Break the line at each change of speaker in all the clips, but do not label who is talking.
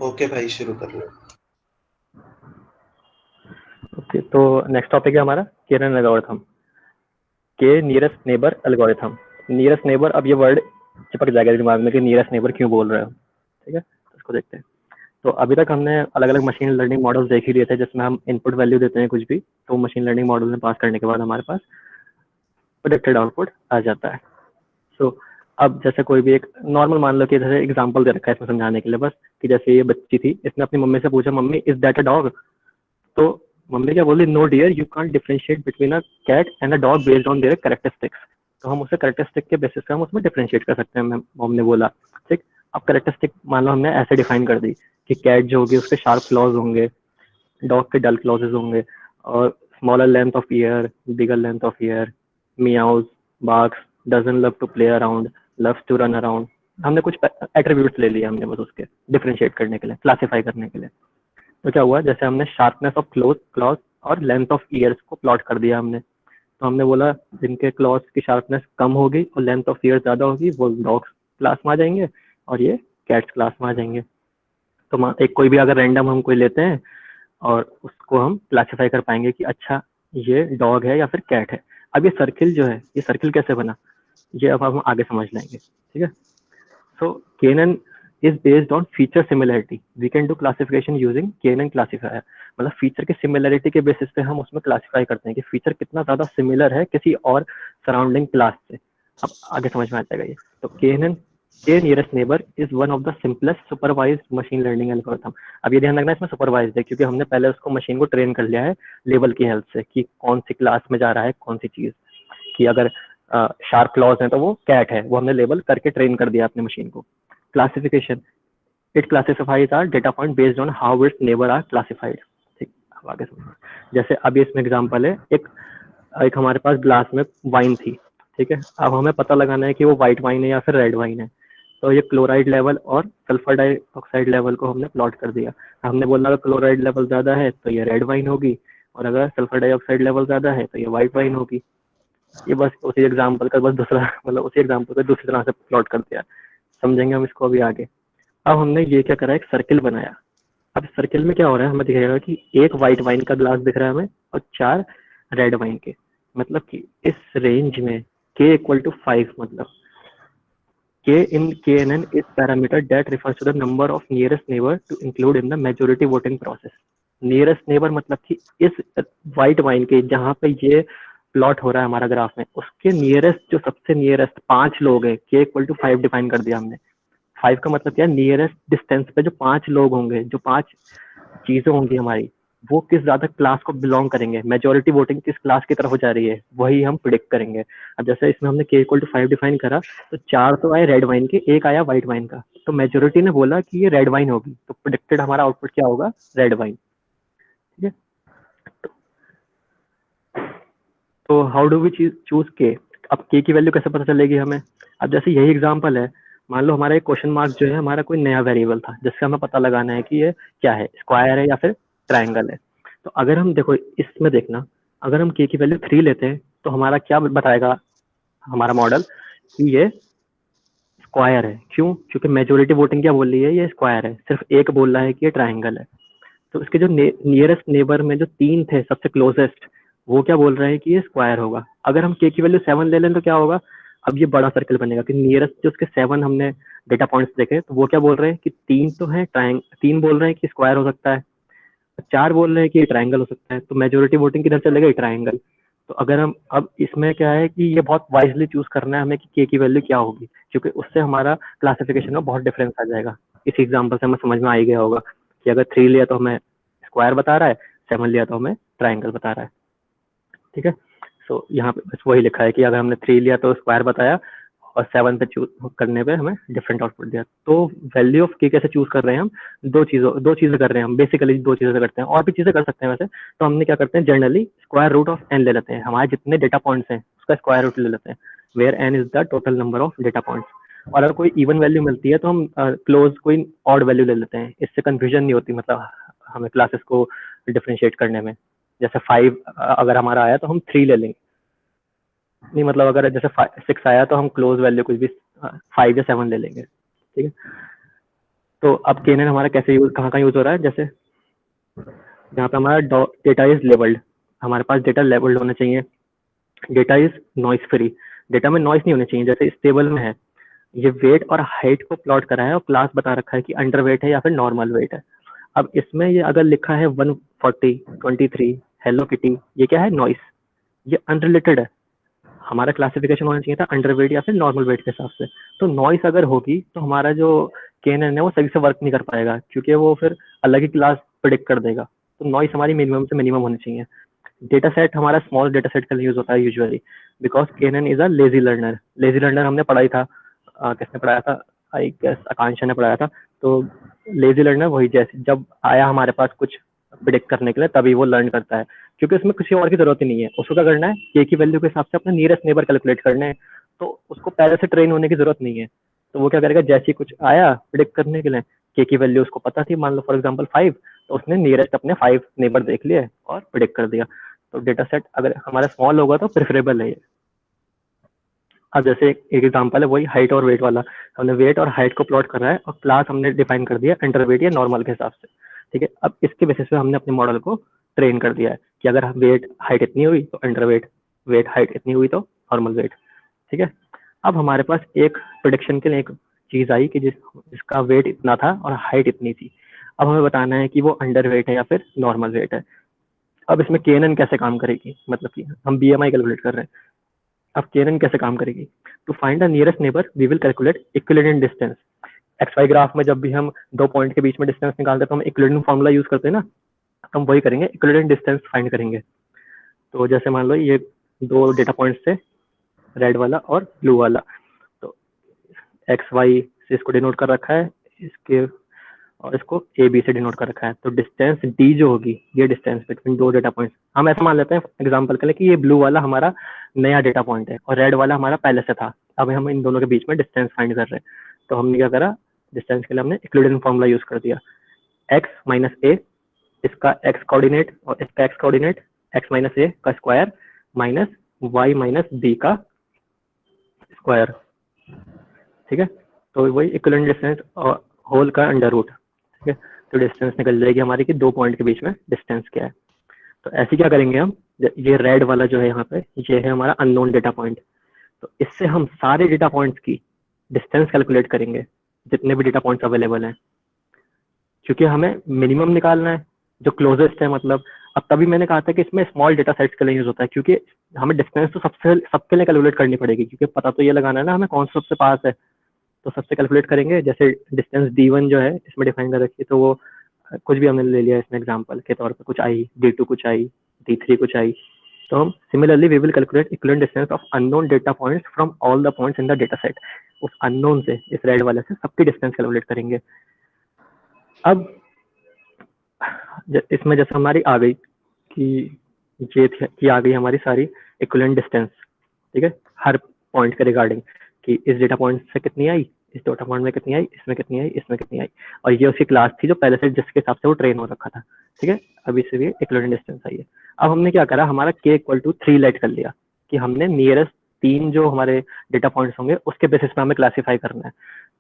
Okay भाई, शुरू कर लो।
ओके, तो नेक्स्ट टॉपिक है हमारा केरन एल्गोरिथम के nearest neighbour algorithm. Nearest neighbour, अब ये वर्ड चिपक जाएगा दिमाग में कि नियरेस्ट नेबर क्यों बोल रहे हो। ठीक है, तो इसको देखते हैं। तो अभी तक हमने अलग अलग मशीन लर्निंग मॉडल्स देख ही लिए थे, जिसमें हम इनपुट वैल्यू देते हैं कुछ भी, तो मशीन लर्निंग मॉडल में पास करने के बाद हमारे पास प्रेडिक्टेड आउटपुट आ जाता है। सो अब जैसे कोई भी एक नॉर्मल मान लो कि जैसे एग्जांपल दे रखा है इसमें समझाने के लिए बस, कि जैसे ये बच्ची थी, इसने अपनी मम्मी से पूछा, mummy is that a dog? तो मम्मी क्या बोली, no dear, you can't differentiate between a cat and a dog based on their characteristics. तो हम उसे कैरेक्टरिस्टिक के बेसिस पे हम उसमें डिफरेंशिएट कर सकते हैं, मॉम ने बोला। ठीक, अब कैरेक्टरिस्टिक मान लो हमने ऐसे डिफाइन कर दी कि कैट जो होगी उसके शार्प क्लॉज होंगे, डॉग के डल क्लॉजेज होंगे, और smaller length of ear, bigger length of ear, meows, barks, doesn't love to play around, loves to run around. हमने कुछ एट्रीब्यूट्स ले लिए हमने बस उसके डिफरेंशिएट करने के लिए, क्लासिफाई करने के लिए। तो क्या हुआ, जैसे हमने शार्पनेस ऑफ क्लॉज और लेंथ ऑफ ईयर्स को प्लॉट कर दिया हमने। तो हमने बोला जिनके क्लॉज की शार्पनेस कम होगी और लेंथ ऑफ ईयर्स ज्यादा होगी वो डॉग्स क्लास में आ जाएंगे, और ये कैट्स क्लास में आ जाएंगे। तो एक कोई भी अगर रैंडम हम कोई लेते हैं और उसको हम क्लासिफाई कर पाएंगे कि अच्छा ये डॉग है या फिर कैट है। अब ये सर्किल जो है, ये सर्किल कैसे बना, ये अब हम आगे समझ लेंगे। ठीक है, so KNN is based on feature similarity. We can do classification using KNN classifier. मतलब फीचर के सिमिलरिटी के बेसिस पे हम उसमें क्लासिफाई करते हैं कि फीचर कितना ज्यादा सिमिलर है किसी और सराउंडिंग क्लास से। अब आगे समझ में आ जाएगा ये। तो KNN के nearest neighbour is one of the simplest supervised machine learning algorithm. अब ये ध्यान रखना इसमें सुपरवाइज्ड है, क्योंकि हमने पहले उसको मशीन को ट्रेन कर लिया है लेबल की हेल्प से कि कौन सी क्लास में जा रहा है कौन सी चीज, कि अगर शार्प क्लॉज है तो वो कैट है, वो हमने लेबल करके ट्रेन कर दिया अपने मशीन को। Classification, it classifies our data point based on how its neighbour are classified. ठीक, अब आगे समझो। जैसे अभी इसमें एग्जांपल है, एक एक हमारे पास ग्लास में वाइन थी। ठीक है, अब हमें पता लगाना है कि वो व्हाइट वाइन है या फिर रेड वाइन है। तो ये क्लोराइड लेवल और सल्फर डाइऑक्साइड लेवल को हमने प्लॉट कर दिया। हमने बोला अगर क्लोराइड लेवल ज्यादा है तो ये रेड वाइन होगी, और अगर सल्फर डाइऑक्साइड लेवल ज्यादा है तो ये व्हाइट वाइन होगी। ये बस उसी एग्जाम्पल का बस दूसरा मतलब उसी एग्जाम्पल को दूसरी तरह से प्लॉट कर दिया। समझेंगे हम इसको अभी आगे। अब हमने ये क्या करा, एक सर्किल बनाया। अब सर्किल में क्या हो रहा है, हमें दिखेगा कि एक व्हाइट वाइन का ग्लास दिख रहा है हमें और 4 रेड वाइन के। मतलब कि इस रेंज में k इक्वल टू 5, मतलब k in KNN is parameter that refers to the number of nearest neighbor to include in the majority voting process. Nearest neighbour मतलब कि इस व्हाइट वाइन के जहां पे ये प्लॉट हो रहा है हमारा ग्राफ में, उसके नियरेस्ट जो सबसे नियरेस्ट 5 लोग हैं, k इक्वल टू 5 डिफाइन कर दिया हमने। 5 का मतलब क्या है, नियरेस्ट डिस्टेंस पे जो 5 लोग होंगे, जो 5 चीजें होंगी हमारी, वो किस ज्यादा क्लास को बिलोंग करेंगे, मेजोरिटी वोटिंग किस क्लास की तरफ हो जा रही है, वही हम प्रिडिक्ट करेंगे। अब जैसे इसमें हमने k इक्वल टू 5 डिफाइन करा, तो 4 तो आए रेड वाइन के, एक आया व्हाइट वाइन का। तो मेजोरिटी ने बोला कि ये रेड वाइन होगी, तो प्रिडिक्टेड हमारा आउटपुट क्या होगा, रेड वाइन। ठीक है, तो हाउ डू वी चूज के। अब के की वैल्यू कैसे पता चलेगी हमें। अब जैसे यही एग्जांपल है, मान लो हमारा एक क्वेश्चन मार्क जो है हमारा कोई नया वेरिएबल था जिसका हमें पता लगाना है कि ये क्या है, स्क्वायर है या फिर ट्राइंगल है। तो अगर हम देखो इसमें देखना, अगर हम के की वैल्यू 3 लेते हैं तो हमारा क्या बताएगा हमारा मॉडल, कि ये स्क्वायर है। क्यों, क्योंकि मेजोरिटी वोटिंग क्या बोल रही है, ये स्क्वायर है, सिर्फ एक बोल रहा है कि ये ट्राइंगल है। तो इसके जो नियरेस्ट नेबर में जो 3 थे सबसे क्लोजेस्ट, वो क्या बोल रहे हैं कि ये स्क्वायर होगा। अगर हम के की वैल्यू 7 ले लें तो क्या होगा, अब ये बड़ा सर्कल बनेगा कि नियरेस्ट जो उसके 7 हमने डेटा पॉइंट्स देखे, तो वो क्या बोल रहे हैं कि 3 तो है, 3 बोल रहे हैं कि स्क्वायर हो सकता है, 4 बोल रहे हैं कि ट्राइंगल हो सकता है। तो मेजोरिटी वोटिंग किधर चलेगा, ट्राइंगल। तो अगर हम अब इसमें क्या है कि ये बहुत वाइजली चूज करना है हमें कि के की वैल्यू क्या होगी, क्योंकि उससे हमारा क्लासिफिकेशन में बहुत डिफरेंस आ जाएगा। इस एग्जांपल से हमें समझ में आ ही गया होगा कि अगर 3 लिया तो हमें स्क्वायर बता रहा है, 7 लिया तो हमें ट्राइंगल बता रहा है। ठीक है, सो यहाँ पे बस वही लिखा है कि अगर हमने 3 लिया तो स्क्वायर बताया, और 7 पे चूज करने पे हमें डिफरेंट आउटपुट दिया। तो वैल्यू ऑफ के कैसे चूज कर रहे हैं हम, दो चीजें कर रहे हैं हम, बेसिकली 2 चीजें करते हैं, और भी चीजें कर सकते हैं वैसे। तो हमने क्या करते हैं, generally square root of n ले लेते हैं, हमारे जितने डेटा पॉइंट्स हैं उसका स्क्वायर रूट ले लेते हैं, where n is the total number of data points. और अगर कोई इवन वैल्यू मिलती है तो हम क्लोज कोई ऑड वैल्यू ले लेते हैं, इससे कंफ्यूजन नहीं होती, मतलब हमें क्लासेस को डिफरेंशिएट करने में। जैसे 5 अगर हमारा आया तो हम 3 ले लेंगे, नहीं मतलब अगर जैसे 6 आया तो हम क्लोज वैल्यू कुछ भी 5 या 7 ले लेंगे। ठीक है, तो अब केनन हमारा कैसे यूज, कहाँ यूज हो रहा है, जैसे यहाँ पे हमारा डेटा इज लेबल्ड, हमारे पास डेटा लेबल्ड होना चाहिए, data is noise free, data में नॉइस नहीं होनी चाहिए। जैसे इस टेबल में है, ये वेट और हाइट को प्लॉट करा है और क्लास बता रखा है कि अंडर वेट है या फिर नॉर्मल वेट है। अब इसमें ये अगर लिखा है 140, 23, हेलो किटी, ये क्या है, नॉइस, ये अनरिलेटेड है। हमारा क्लासिफिकेशन होना चाहिए था अंडर वेट या फिर नॉर्मल वेट के हिसाब से। तो नॉइस अगर होगी तो हमारा जो केनन है वो सही से वर्क नहीं कर पाएगा, क्योंकि वो फिर अलग ही क्लास प्रिडिक्ट कर देगा। तो नॉइस हमारी मिनिमम से मिनिमम होनी चाहिए। डेटा सेट हमारा स्मॉल डेटा सेट का यूज होता है usually, because KNN is a lazy learner. Lazy learner हमने पढ़ा ही था, किसने पढ़ाया था, आई गेस आकांक्षा ने पढ़ाया था। तो लेजी लर्नर वही, जैसे जब आया हमारे पास कुछ प्रिडिक्ट करने के लिए तभी वो लर्न करता है, क्योंकि उसमें किसी और की जरूरत ही नहीं है। उसको क्या करना है, के की वैल्यू के हिसाब से अपने नियरेस्ट नेबर कैलकुलेट करने हैं, तो उसको पहले से ट्रेन होने की जरूरत नहीं है। तो वो क्या करेगा, जैसे ही कुछ आया प्रिडिक्ट करने के लिए, के की वैल्यू उसको पता थी, मान लो फॉर एग्जाम्पल 5, तो उसने नियरेस्ट अपने 5 नेबर देख लिए और प्रिडिक्ट कर दिया। तो डेटा सेट अगर हमारा स्मॉल होगा तो प्रेफरेबल है ये। अब जैसे एक एग्जांपल है वही हाइट और वेट वाला, हमने वेट और हाइट को प्लॉट कर रहा है और क्लास हमने डिफाइन कर दिया अंडर वेट या नॉर्मल के हिसाब से, ठीक है। अब इसके बेसिस पे हमने अपने मॉडल को ट्रेन कर दिया है कि अगर वेट हाइट इतनी हुई तो अंडर वेट, वेट हाइट इतनी हुई तो नॉर्मल वेट, ठीक है। अब हमारे पास एक प्रोडिक्शन के लिए एक चीज आई कि जिसका वेट इतना था और हाइट इतनी थी। अब हमें बताना है कि वो अंडर वेट है या फिर नॉर्मल वेट है। अब इसमें केनन कैसे काम करेगी, मतलब कि हम बीएमआई कैलकुलेट कर रहे हैं। अब केनन कैसे काम करेगी, to find the nearest neighbour we will calculate equivalent distance. X Y graph में जब भी हम दो पॉइंट के बीच में डिस्टेंस निकालते हैं तो हम इक्विवेलेंट फॉर्मूला यूज करते हैं ना, तो हम वही करेंगे, इक्विवेलेंट डिस्टेंस फाइंड करेंगे। तो जैसे मान लो ये दो डेटा पॉइंट्स थे, रेड वाला और ब्लू वाला, तो एक्स वाई से इसको डिनोट कर रखा है, इसके और इसको ए बी से डिनोट कर रखा है। तो डिस्टेंस डी जो होगी, ये डिस्टेंस बिटवीन दो डेटा पॉइंट्स, हम ऐसा मान लेते हैं एग्जांपल के लिए कि ये ब्लू वाला हमारा नया डेटा पॉइंट है और रेड वाला हमारा पहले से था। अब हम इन दोनों के बीच में डिस्टेंस फाइंड कर रहे हैं, तो हमने क्या करा, डिस्टेंस के लिए हमने यूक्लिडियन फॉर्मूला यूज कर दिया, एक्स माइनस ए, इसका एक्स कोऑर्डिनेट और इसका X coordinate, X minus A का square minus Y minus B का स्क्वायर, ठीक है। तो वही इक्विवेलेंट डिस्टेंस और होल का अंडर रूट, ठीक है। तो डिस्टेंस निकल जाएगी हमारी कि दो पॉइंट के बीच में डिस्टेंस क्या है। तो ऐसे क्या करेंगे हम, ये रेड वाला जो है यहाँ पे, ये है हमारा अननोन डेटा पॉइंट। तो इससे हम सारे डेटा पॉइंट्स की डिस्टेंस कैलकुलेट करेंगे, जितने भी डेटा पॉइंट्स अवेलेबल हैं, क्योंकि हमें मिनिमम निकालना है जो क्लोजेस्ट है। मतलब अब तभी मैंने कहा था कि इसमें स्मॉल डेटा सेट्स के लिए यूज होता है, क्योंकि हमें डिस्टेंस तो सबके लिए कैलकुलेट करनी पड़ेगी, क्योंकि पता तो ये लगाना है ना हमें कौन सा सबसे पास है। तो सबसे कैलकुलेट करेंगे, जैसे डिस्टेंस D1 जो है इसमें डिफाइन कर रखी है, तो वो कुछ भी हमने ले लिया इसमें एग्जांपल के तौर पे, कुछ आई, D2 कुछ आई, D3 कुछ आई। तो हम similarly we will calculate equivalent distance of unknown data points from all the points in the data set. उस अननोन से, इस रेड वाले से सबकी डिस्टेंस कैलकुलेट करेंगे। अब इसमें जैसे हमारी आ गई कि ये कि आ गई हमारी सारी इक्विवेलेंट डिस्टेंस, ठीक है, हर पॉइंट के रिगार्डिंग, कि इस डेटा पॉइंट से कितनी आई, इस डेटा पॉइंट में कितनी आई, इसमें कितनी आई, इसमें कितनी आई, और ये उसकी क्लास थी जो पहले से जिसके हिसाब से वो ट्रेन हो रखा था, ठीक है। अभी से भी इक्विवेलेंट डिस्टेंस आई है। अब हमने क्या करा, हमारा k इक्वल टू 3 लेट कर लिया कि हमने नियरेस्ट तीन जो हमारे डेटा पॉइंट्स होंगे उसके बेसिस पे हमें क्लासीफाई करना है।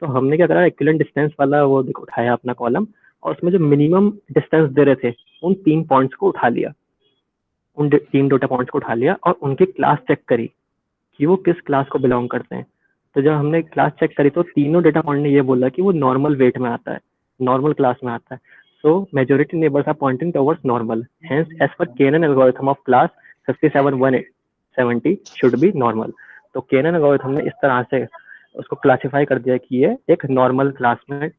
तो हमने क्या करा, इक्विवेलेंट डिस्टेंस वाला वो उठाया अपना कॉलम, और उसमें जो मिनिमम डिस्टेंस दे रहे थे उन तीन पॉइंट्स को उठा लिया, उन तीन डेटा पॉइंट्स को उठा लिया और उनकी क्लास चेक करी कि वो किस क्लास को बिलोंग करते हैं। तो जब हमने क्लास चेक करी तो तीनों डेटा पॉइंट ने ये बोला कि वो नॉर्मल वेट में आता है, नॉर्मल क्लास में आता है। So majority neighbours are pointing towards normal, hence as per KNN algorithm of class 57170 should be normal. तो केनन एल्गोरिथम ने इस तरह से उसको क्लासिफाई कर दिया कि ये एक नॉर्मल क्लास में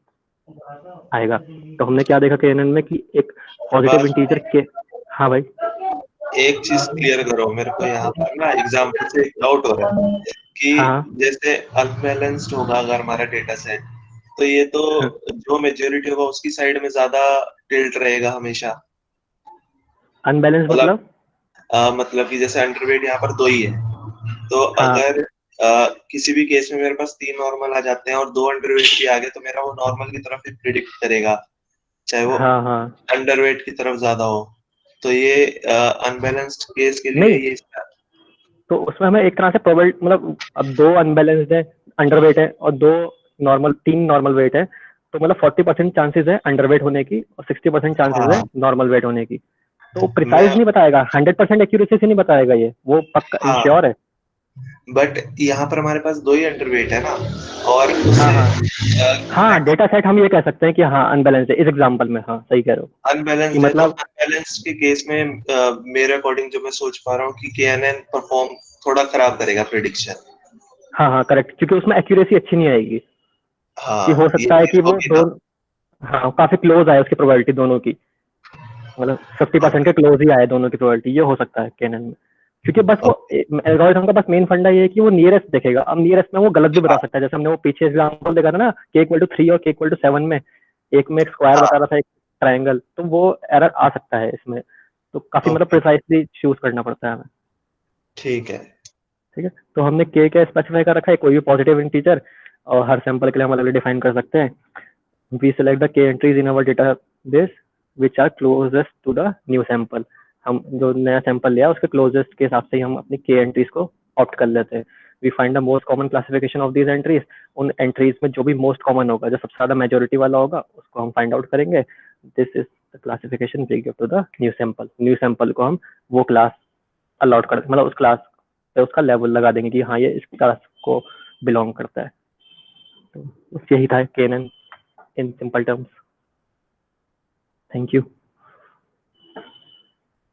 आएगा। तो हमने क्या देखा केनन में कि एक पॉजिटिव इंटीजर के, हाँ भाई
एक चीज क्लियर करो मेरे को, यहाँ पर ना एग्जाम्पल से एक डाउट हो रहा है कि
हाँ
जैसे अनबैलेंस्ड होगा अगर हमारा डेटा सेट, तो ये तो
हाँ
जो मेजोरिटी होगा उसकी साइड में ज्यादा टिल्ट रहेगा हमेशा।
अनबैलेंस
मतलब
मतलब,
मतलब कि जैसे अंडरवेट यहाँ पर दो ही है, तो
हाँ
अगर किसी भी केस में मेरे पास तीन नॉर्मल आ जाते हैं और दो अंडरवेट भी आ गए, तो मेरा वो नॉर्मल की तरफ ही प्रिडिक्ट करेगा, चाहे वो
हाँ हाँ
अंडरवेट की तरफ ज्यादा हो। तो ये अनबैलेंस्ड केस के लिए
नहीं,
ये
तो उसमें हमें एक तरह से प्रोबेबिलिटी, मतलब अब दो अनबैलेंस्ड है, अंडरवेट है, और दो नॉर्मल, तीन नॉर्मल वेट है, तो मतलब 40% चांसेस है अंडरवेट होने की और 60% चांसेस है
हाँ
नॉर्मल वेट होने की। तो
मैं
प्रिसाइज नहीं बताएगा, 100% एक्यूरेसी से नहीं बताएगा ये, वो पक्का
हाँ
इंश्योर है।
बट यहाँ पर हमारे पास दो ही अंडरवेट है ना, और
हाँ
उससे
हाँ हाँ, डेटा सेट हम ये कह सकते हैं कि हाँ अनबैलेंस है इस एग्जांपल में, हाँ सही कह रहे हो कि
अनबैलेंस्ड है। तो
मतलब।
अनबैलेंस्ड के केस में मेरे अकॉर्डिंग जो मैं सोच पा रहा हूँ कि KNN परफॉर्म थोड़ा खराब करेगा प्रिडिक्शन।
हाँ हाँ करेक्ट, क्योंकि उसमें एक्यूरेसी अच्छी नहीं आएगी, कि हो
हाँ ये
सकता है
चीज
कि वो
होगी
दो,
ना।
हाँ काफी क्लोज आए उसकी प्रोबेबिलिटी दोनों की, मतलब 50% के क्लोज ही आए दोनों की प्रोबेबिलिटी, ये हो सकता है कैनन में। क्योंकि बस वो एल्गोरिथम का बस मेन फंडा ये है कि वो नियरेस्ट देखेगा। अब नियरेस्ट में वो गलत भी बता
हाँ
सकता है, जैसे हमने वो पीछे एग्जांपल देखा था ना k इक्वल टू 3 और k इक्वल टू 7 में, एक में एक स्क्वायर
हाँ
बता रहा था एक ट्राइंगल, तो वो एरर आ सकता है इसमें। तो काफी मतलब
ओके
प्रिसाइसली चूज करना पड़ता है हमें।
ठीक है।
ठीक है, तो हमने k क्या स्पेसिफाई कर रखा है, कोई भी पॉजिटिव इंटीजर, और हर सैंपल के लिए हम अलग डिफाइन कर सकते हैं। we select the k entries in our database which are closest to the new sample। हम जो नया सैंपल लिया उसके क्लोजेस्ट के हिसाब से ही हम अपनी k एंट्रीज को ऑप्ट कर लेते हैं। We find the most common classification of these entries. उन एंट्रीज में जो भी मोस्ट कॉमन होगा, जो सबसे ज्यादा मेजोरिटी वाला होगा, उसको हम फाइंड आउट करेंगे। This is the classification we give to the new sample. New sample को हम वो क्लास अलॉट कर, मतलब उस क्लास पे उसका लेवल लगा देंगे कि हाँ ये इस क्लास को बिलोंग करता है। तो यही था KNN in simple terms. Thank you.